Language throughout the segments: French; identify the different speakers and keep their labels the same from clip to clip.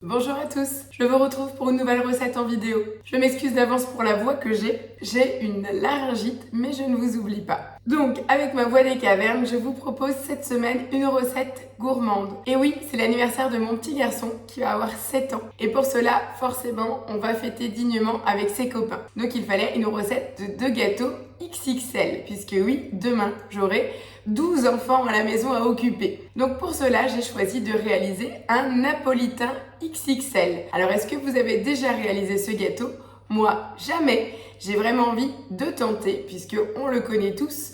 Speaker 1: Bonjour à tous, je vous retrouve pour une nouvelle recette en vidéo. Je m'excuse d'avance pour la voix que j'ai une laryngite, mais je ne vous oublie pas. Donc, avec ma voix des cavernes, je vous propose cette semaine une recette gourmande. Et oui, c'est l'anniversaire de mon petit garçon qui va avoir 7 ans. Et pour cela, forcément, on va fêter dignement avec ses copains. Donc il fallait une recette de 2 gâteaux XXL, puisque oui, demain, j'aurai 12 enfants à la maison à occuper. Donc pour cela, j'ai choisi de réaliser un napolitain XXL. Alors est-ce que vous avez déjà réalisé ce gâteau? Moi, jamais. J'ai vraiment envie de tenter, puisque on le connaît tous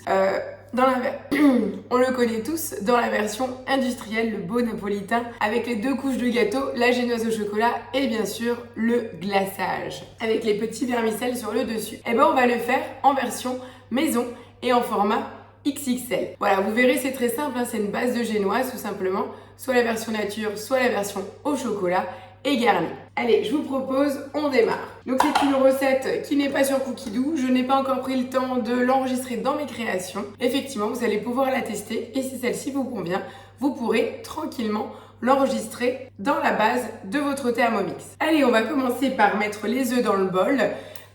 Speaker 1: on le connaît tous dans la version industrielle, le beau napolitain, avec les 2 couches de gâteau, la génoise au chocolat et bien sûr le glaçage, avec les petits vermicelles sur le dessus. Et ben on va le faire en version maison et en format XXL. Voilà, vous verrez, c'est très simple, hein, c'est une base de génoise tout simplement, soit la version nature, soit la version au chocolat et garnie. Allez, je vous propose, on démarre. Donc c'est une recette qui n'est pas sur Cookidoo, je n'ai pas encore pris le temps de l'enregistrer dans mes créations. Effectivement, vous allez pouvoir la tester et si celle-ci vous convient, vous pourrez tranquillement l'enregistrer dans la base de votre Thermomix. Allez, on va commencer par mettre les œufs dans le bol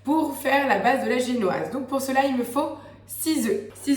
Speaker 1: pour faire la base de la génoise. Donc pour cela, il me faut 6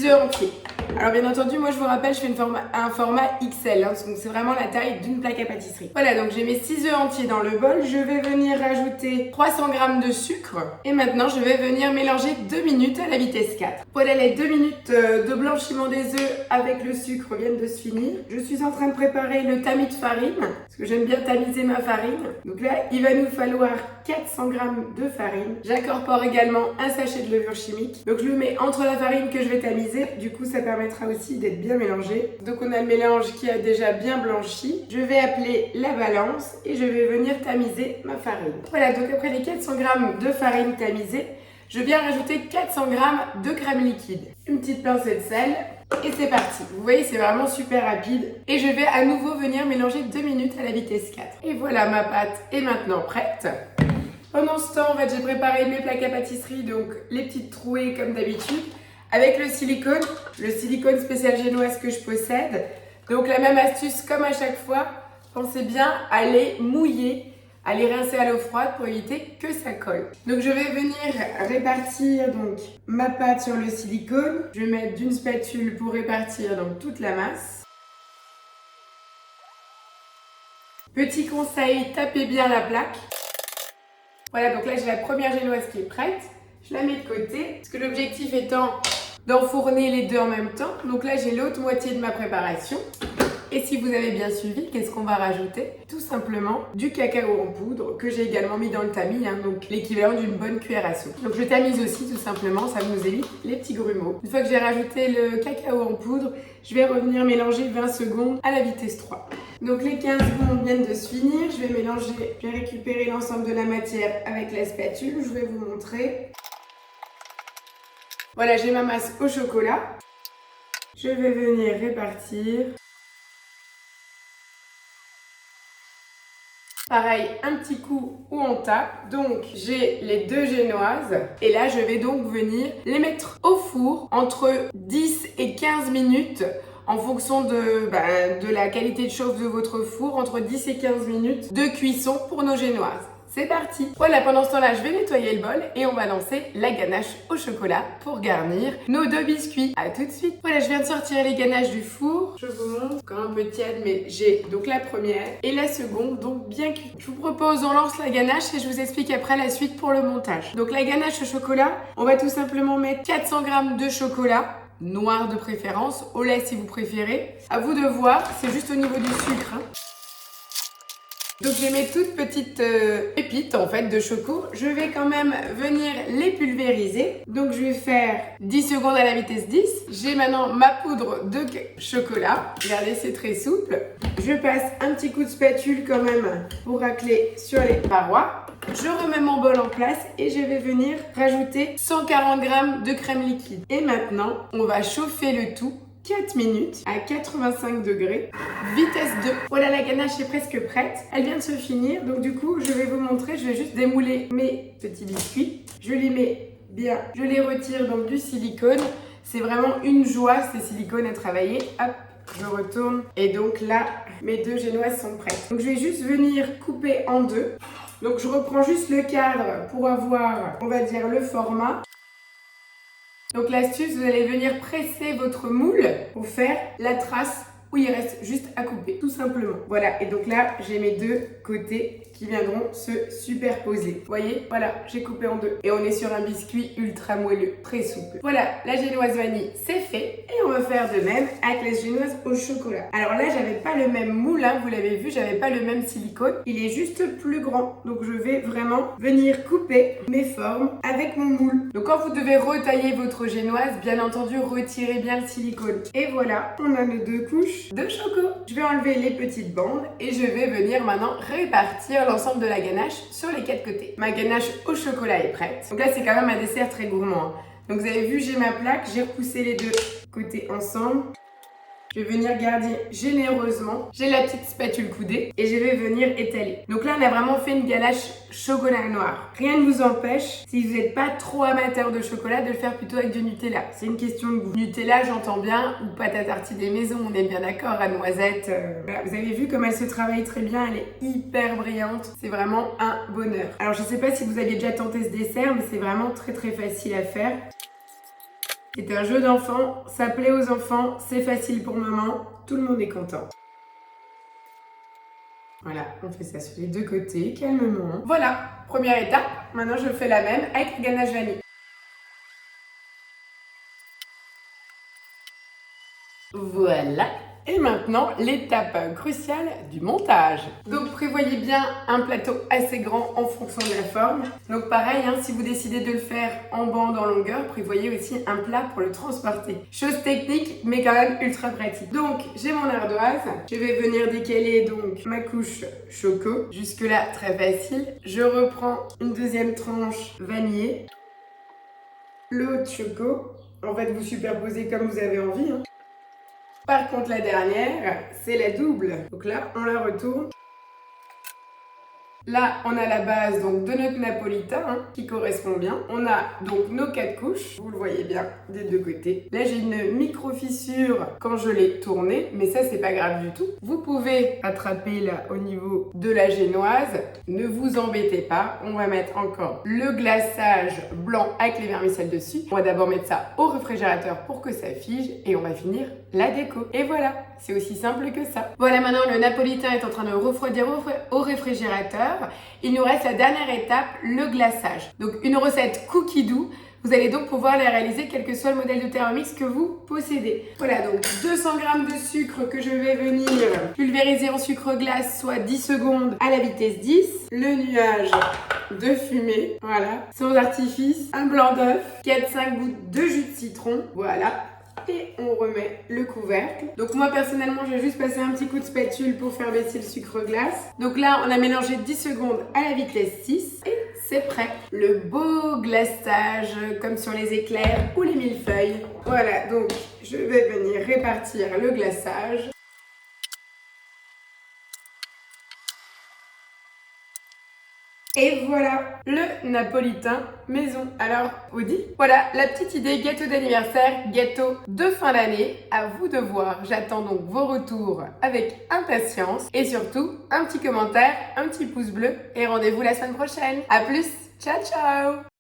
Speaker 1: œufs entiers. Alors bien entendu, moi je vous rappelle, je fais un format XL, hein, donc c'est vraiment la taille d'une plaque à pâtisserie. Voilà, donc j'ai mes 6 œufs entiers dans le bol. Je vais venir rajouter 300 g de sucre. Et maintenant, je vais venir mélanger 2 minutes à la vitesse 4. Voilà, les 2 minutes de blanchiment des œufs avec le sucre viennent de se finir. Je suis en train de préparer le tamis de farine, parce que j'aime bien tamiser ma farine. Donc là, il va nous falloir 400 g de farine. J'incorpore également un sachet de levure chimique. Donc je le mets entre la farine que je vais tamiser. Du coup, ça permettra aussi d'être bien mélangé. Donc on a le mélange qui a déjà bien blanchi. Je vais appeler la balance et je vais venir tamiser ma farine. Voilà, donc après les 400 g de farine tamisée, je viens rajouter 400 g de crème liquide. Une petite pincée de sel. Et c'est parti. Vous voyez, c'est vraiment super rapide. Et je vais à nouveau venir mélanger 2 minutes à la vitesse 4. Et voilà, ma pâte est maintenant prête. Pendant ce temps, en fait, j'ai préparé mes plaques à pâtisserie, donc les petites trouées comme d'habitude, avec le silicone spécial génoise que je possède. Donc la même astuce comme à chaque fois, pensez bien à les mouiller, à les rincer à l'eau froide pour éviter que ça colle. Donc je vais venir répartir donc ma pâte sur le silicone. Je vais mettre d'une spatule pour répartir donc toute la masse. Petit conseil, tapez bien la plaque. Voilà, donc là j'ai la première génoise qui est prête. Je la mets de côté, parce que l'objectif étant d'enfourner les deux en même temps. Donc là j'ai l'autre moitié de ma préparation. Et si vous avez bien suivi, qu'est-ce qu'on va rajouter? Tout simplement du cacao en poudre que j'ai également mis dans le tamis, hein, donc l'équivalent d'une bonne cuillère à soupe. Donc je tamise aussi tout simplement, ça nous évite les petits grumeaux. Une fois que j'ai rajouté le cacao en poudre, je vais revenir mélanger 20 secondes à la vitesse 3. Donc les 15 secondes viennent de se finir, je vais mélanger, je vais récupérer l'ensemble de la matière avec la spatule, je vais vous montrer. Voilà, j'ai ma masse au chocolat. Je vais venir répartir. Pareil, un petit coup où on tape. Donc j'ai les 2 génoises et là je vais donc venir les mettre au four entre 10 et 15 minutes en fonction de la qualité de chauffe de votre four, entre 10 et 15 minutes de cuisson pour nos génoises. C'est parti! Voilà, pendant ce temps-là, je vais nettoyer le bol et on va lancer la ganache au chocolat pour garnir nos 2 biscuits. A tout de suite! Voilà, je viens de sortir les ganaches du four. Je vous montre, encore un peu tiède, mais j'ai donc la première et la seconde, donc bien cuite. Je vous propose, on lance la ganache et je vous explique après la suite pour le montage. Donc la ganache au chocolat, on va tout simplement mettre 400 g de chocolat. Noir de préférence, au lait si vous préférez. À vous de voir, c'est juste au niveau du sucre, hein. Donc j'ai mes toutes petites pépites en fait de choco. Je vais quand même venir les pulvériser. Donc je vais faire 10 secondes à la vitesse 10. J'ai maintenant ma poudre de chocolat. Regardez, c'est très souple. Je passe un petit coup de spatule quand même pour racler sur les parois. Je remets mon bol en place et je vais venir rajouter 140 g de crème liquide. Et maintenant, on va chauffer le tout 4 minutes à 85 degrés, vitesse 2. Voilà, la ganache est presque prête. Elle vient de se finir. Donc du coup, je vais vous montrer. Je vais juste démouler mes petits biscuits. Je les mets bien. Je les retire donc du silicone. C'est vraiment une joie, ces silicones à travailler. Hop. je retourne. Et donc là, mes 2 génoises sont prêtes. Donc je vais juste venir couper en 2. Donc je reprends juste le cadre pour avoir, on va dire, le format. Donc l'astuce, vous allez venir presser votre moule pour faire la trace où il reste juste à couper, tout simplement. Voilà, et donc là, j'ai mes 2 côtés qui viendront se superposer. Vous voyez, voilà, j'ai coupé en 2. Et on est sur un biscuit ultra moelleux, très souple. Voilà, la génoise vanille, c'est fait. Et on va faire de même avec les génoises au chocolat. Alors là, j'avais pas le même moule, hein, vous l'avez vu, j'avais pas le même silicone. Il est juste plus grand. Donc je vais vraiment venir couper mes formes avec mon moule. Donc quand vous devez retailler votre génoise, bien entendu, retirez bien le silicone. Et voilà, on a nos 2 couches de choco. Je vais enlever les petites bandes et je vais venir maintenant répartir l'ensemble de la ganache sur les 4 côtés. Ma ganache au chocolat est prête. Donc là, c'est quand même un dessert très gourmand. Donc vous avez vu, j'ai ma plaque, j'ai repoussé les 2 côtés ensemble. Je vais venir garder généreusement. J'ai la petite spatule coudée et je vais venir étaler. Donc là, on a vraiment fait une ganache chocolat noir. Rien ne vous empêche, si vous n'êtes pas trop amateur de chocolat, de le faire plutôt avec du Nutella. C'est une question de goût. Nutella, j'entends bien, ou pâte à tartiner maison, on est bien d'accord, à noisette. Voilà, vous avez vu comme elle se travaille très bien, elle est hyper brillante. C'est vraiment un bonheur. Alors, je ne sais pas si vous aviez déjà tenté ce dessert, mais c'est vraiment très très facile à faire. C'est un jeu d'enfant, ça plaît aux enfants, c'est facile pour maman, tout le monde est content. Voilà, on fait ça sur les 2 côtés, calmement. Voilà, première étape. Maintenant, je fais la même avec la ganache vanille. Voilà. Et maintenant, l'étape cruciale du montage. Donc prévoyez bien un plateau assez grand en fonction de la forme. Donc pareil, hein, si vous décidez de le faire en bande, en longueur, prévoyez aussi un plat pour le transporter. Chose technique, mais quand même ultra pratique. Donc j'ai mon ardoise, je vais venir décaler donc ma couche choco. Jusque là, très facile. Je reprends une 2e tranche vanillée. L'autre choco. En fait, vous superposez comme vous avez envie, hein. Par contre, la dernière, c'est la double. Donc là, on la retourne. Là, on a la base donc de notre napolitain hein, qui correspond bien. On a donc nos 4 couches, vous le voyez bien des 2 côtés. Là, j'ai une micro-fissure quand je l'ai tournée, mais ça, c'est pas grave du tout. Vous pouvez attraper là au niveau de la génoise. Ne vous embêtez pas, on va mettre encore le glaçage blanc avec les vermicelles dessus. On va d'abord mettre ça au réfrigérateur pour que ça fige et on va finir la déco. Et voilà, c'est aussi simple que ça. Voilà, maintenant le napolitain est en train de refroidir au réfrigérateur. Il nous reste la dernière étape, le glaçage. Donc une recette cookie doux. Vous allez donc pouvoir la réaliser quel que soit le modèle de Thermomix que vous possédez. Voilà, donc 200 g de sucre que je vais venir pulvériser en sucre glace, soit 10 secondes à la vitesse 10. Le nuage de fumée, voilà, sans artifice. Un blanc d'œuf, 4-5 gouttes de jus de citron, voilà. Et on remet le couvercle. Donc moi personnellement je vais juste passer un petit coup de spatule pour faire baisser le sucre glace. Donc là on a mélangé 10 secondes à la vitesse 6 et c'est prêt. Le beau glaçage comme sur les éclairs ou les millefeuilles. Voilà, donc je vais venir répartir le glaçage. Et voilà, le napolitain maison. Alors, Audi, voilà la petite idée gâteau d'anniversaire, gâteau de fin d'année. À vous de voir. J'attends donc vos retours avec impatience. Et surtout, un petit commentaire, un petit pouce bleu. Et rendez-vous la semaine prochaine. À plus, ciao ciao.